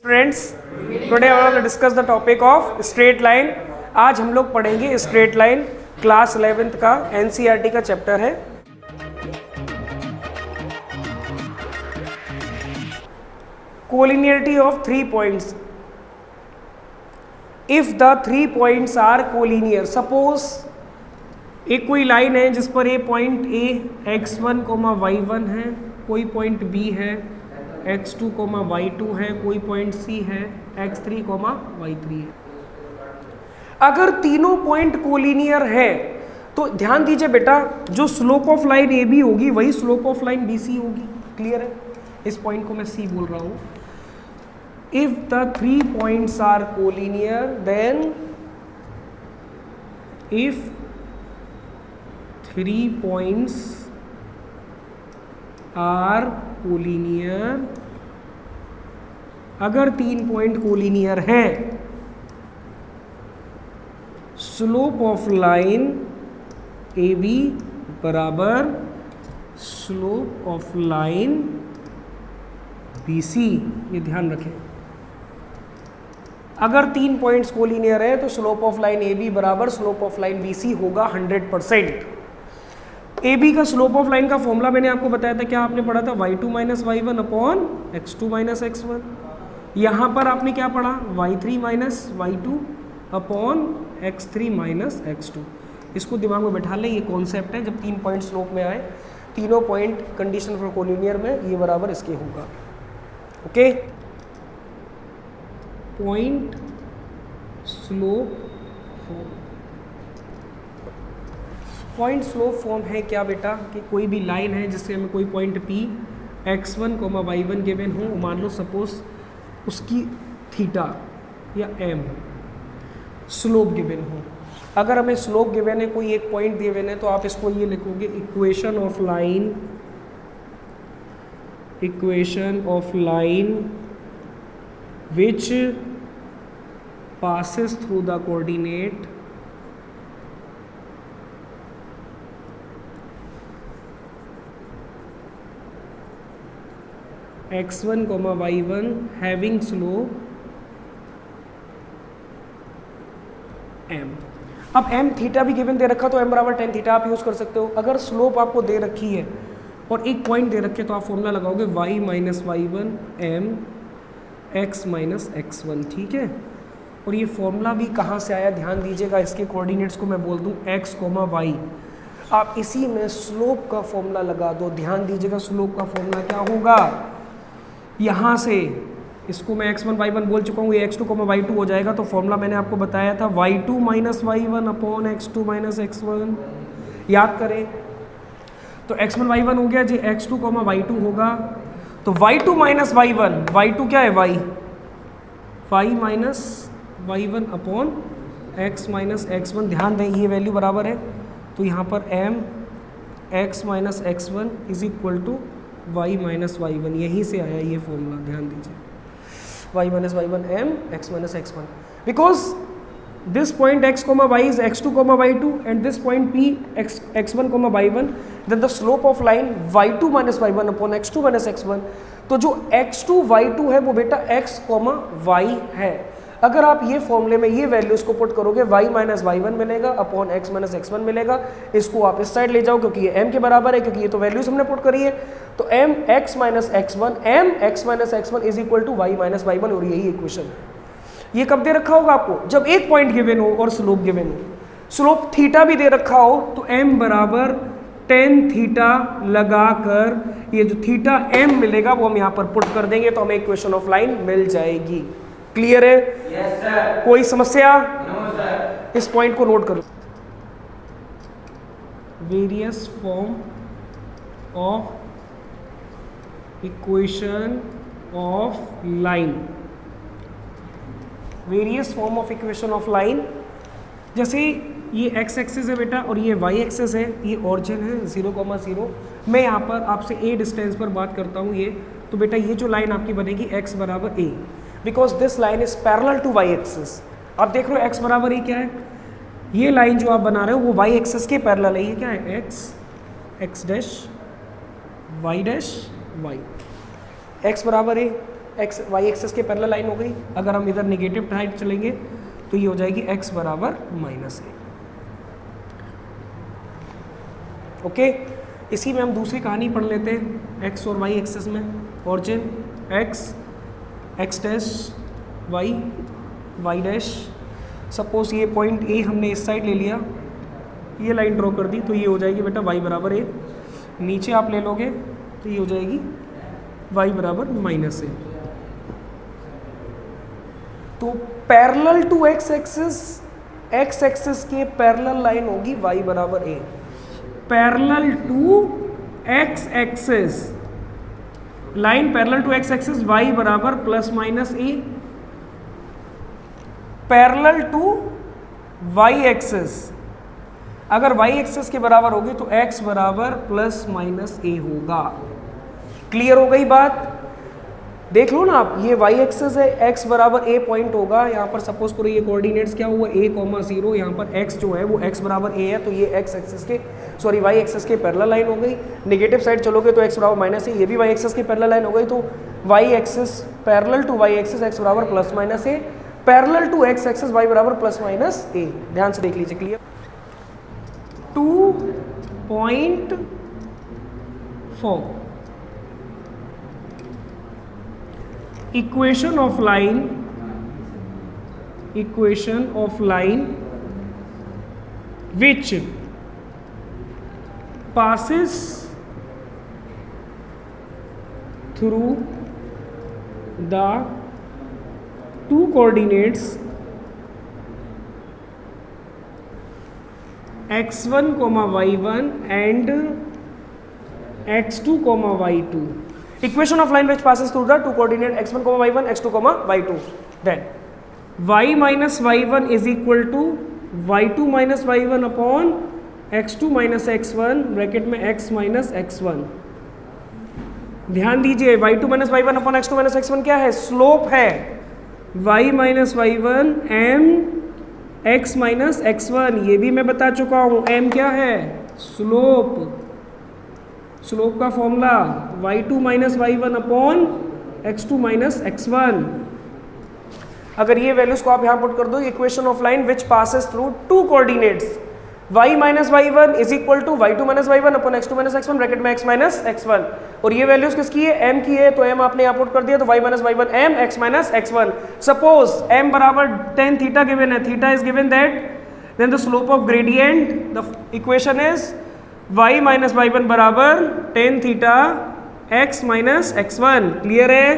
Friends, today I want to discuss the topic of straight line. आज हम लोग पढ़ेंगे स्ट्रेट लाइन। क्लास 11th का एनसीईआरटी का चैप्टर है। Collinearity of 3 points. If the 3 points are collinear, suppose एक कोई लाइन है जिस पर ए पॉइंट ए x1, y1 है, कोई पॉइंट बी है x2, y2 है, कोई पॉइंट C है x3, y3 है। अगर तीनों पॉइंट कोलिनियर है तो ध्यान दीजिए बेटा, जो स्लोप ऑफ लाइन AB होगी वही स्लोप ऑफ लाइन BC होगी। क्लियर है? इस पॉइंट को मैं C बोल रहा हूं। If the 3 points are collinear, then if 3 points are collinear, अगर 3 पॉइंट कोलिनियर हैं, स्लोप ऑफ लाइन AB बराबर स्लोप ऑफ लाइन BC। ये ध्यान रखें, अगर 3 पॉइंट्स कोलिनियर है तो स्लोप ऑफ लाइन AB बराबर स्लोप ऑफ लाइन BC होगा 100%। AB का स्लोप ऑफ लाइन का फॉर्मूला मैंने आपको बताया था, क्या आपने पढ़ा था? y2 minus y1 upon x2 minus x1। यहाँ पर आपने क्या पढ़ा? y3 minus y2 upon x3 minus x2। इसको दिमाग में बैठा लें, ये कॉन्सेप्ट है। जब 3 पॉइंट स्लोप में आए, तीनों पॉइंट कंडीशन फॉर कोलिनियर में, ये बराबर इसके होगा। Okay, point slope form. Point slope form है क्या बेटा, कि कोई भी लाइन है जिससे हमें कोई point P x1, y1 given हो, मान लो सपोज उसकी थीटा या m स्लोप गिवन हो। अगर हमें स्लोप गिवन है, कोई एक पॉइंट गिवन है, तो आप इसको ये लिखोगे equation of line which passes through the coordinate x1, y1 having slope m। अब m थीटा भी गिवन दे रखा तो m बराबर tan थीटा आप यूज कर सकते हो। अगर स्लोप आपको दे रखी है और एक पॉइंट दे रखे तो आप फॉर्मूला लगाओगे y minus y1 m x minus x1। ठीक है, और ये फॉर्मूला भी कहाँ से आया ध्यान दीजिएगा। इसके कोऑर्डिनेट्स को मैं बोल दूँ x, y, आप इसी में स्लोप का फॉर्मूला लगा दो। ध्यान दीजिएगा, स्लोप का फॉर्मूला क्या होगा, यहाँ से इसको मैं x1 y1 बोल चुका हूँ, ये x2, y2 हो जाएगा। तो फॉर्मूला मैंने आपको बताया था y2 minus y1 upon x2 minus x1। याद करें तो x1 y1 हो गया जी, x2, y2 होगा। तो y2 माइनस y1, y2 क्या है y minus y1 upon x minus x1। ध्यान दें ये वैल्यू बराबर है, तो यहाँ पर m x minus x1 is equal to y minus y1। यहीं से आया ये फॉर्मूला, ध्यान दीजिए, y minus y1 m x minus x1। Because this point x, y is x2, y2 and this point P x1, y1, then the slope of line y2 minus y1 upon x2 minus x1। तो जो x2 y2 है वो बेटा x, y है। अगर आप ये फॉर्मूले में ये वैल्यूज को पुट करोगे, y माइनस y1 मिलेगा अपॉन x माइनस x1 मिलेगा। इसको आप इस साइड ले जाओ क्योंकि ये m के बराबर है, क्योंकि ये तो वैल्यूज हमने पुट करी है। तो m x minus x1, m x minus x1 is equal to y minus y1, और यही इक्वेशन है। ये कब दे रखा होगा आपको? जब एक पॉइंट गिवन हो और स्लोप गिवन हो। स्लोप थीटा भी दे रखा हो तो m बराबर tan थीटा लगाकर ये जो थीटा m मिलेगा वो हम यहाँ पर पुट कर देंगे, तो हमें इक्वेशन ऑफ लाइन मिल जाएगी। क्लियर है? yes, sir। कोई समस्या? no, sir। इस पॉइंट को नोट करो। Various form of equation of line. Various form of equation of line, जैसे ये x एक्सिस है बेटा और ये y एक्सिस है, ये ऑरिजिन है 0,0। मैं यहाँ पर आपसे a डिस्टेंस पर बात करता हूँ ये, तो बेटा ये जो लाइन आपकी बनेगी x बराबर a, because this line is parallel to y axis. आप देख रहे हो x बराबर a क्या है, ये लाइन जो आप बना रहे हो वो y एक्सिस के पैरेलल है। ये क्या है, x dash y dash y, x बराबर है एक्स वाई एक्सेस के पैरेलल लाइन हो गई। अगर हम इधर नेगेटिव साइड चलेंगे तो ये हो जाएगी x बराबर -a। ओके, इसी में हम दूसरी कहानी पढ़ लेते हैं x और y एक्सेस में। Origin x dash y dash. Suppose ये पॉइंट a हमने इस साइड ले लिया, ये लाइन ड्रॉ कर दी, तो ये हो जाएगी बेटा y बराबर a। नीचे आप ले लोगे तो ये हो जाएगी y बराबर -a। तो पैरेलल टू x एक्सिस के पैरेलल लाइन होगी y बराबर a। Parallel to x axis line, parallel to x axis y बराबर ±a। Parallel to y axis, अगर y एक्सिस के बराबर होगी तो x बराबर ±a होगा। क्लियर हो गई बात? देख लो ना आप, ये y एक्सिस है, x बराबर a पॉइंट होगा। यहाँ पर सपोज करो ये कोऑर्डिनेट्स क्या हुआ, a, 0, यहाँ पर x जो है वो x बराबर a है, तो ये x एक्सिस के y एक्सिस के पैरेलल लाइन हो गई। नेगेटिव साइड चलोगे तो x बराबर -a, ये भी y एक्सिस के पैरेलल लाइन हो गई। तो y axis parallel to y axis x बराबर ±a, parallel to x axis y बराबर ±a। ध्यान से देख लीजिए, clear. 2.4 equation of line which passes through the two coordinates x1, y1 and x2, y2. Equation of line which passes through the two coordinate x1, y1, x2, y2. Then y minus y1 is equal to y2 minus y1 upon x2 minus x1 bracket में x minus x1। ध्यान दीजिए, y2 minus y1 upon x2 minus x1 क्या है? Slope है। y minus y1 m x minus x1, ये भी मैं बता चुका हूँ। m क्या है? स्लोप। स्लोप का formula y2 minus y1 upon x2 minus x1। अगर ये वैल्यूज को आप यहाँ पुट कर दो, equation of line which passes through two coordinates y minus y1 is equal to y2 minus y1 upon x2 minus x1 bracket में x minus x1। और ये वैल्यूज किसकी है? m की है, तो m आपने यहाँ पुट कर दिया, तो y minus y1 m x minus x1। Suppose m बराबर tan थीटा गिवन है, theta is given that, then the slope of gradient, the equation is y minus y1 बराबर tan theta x minus x1। Clear है?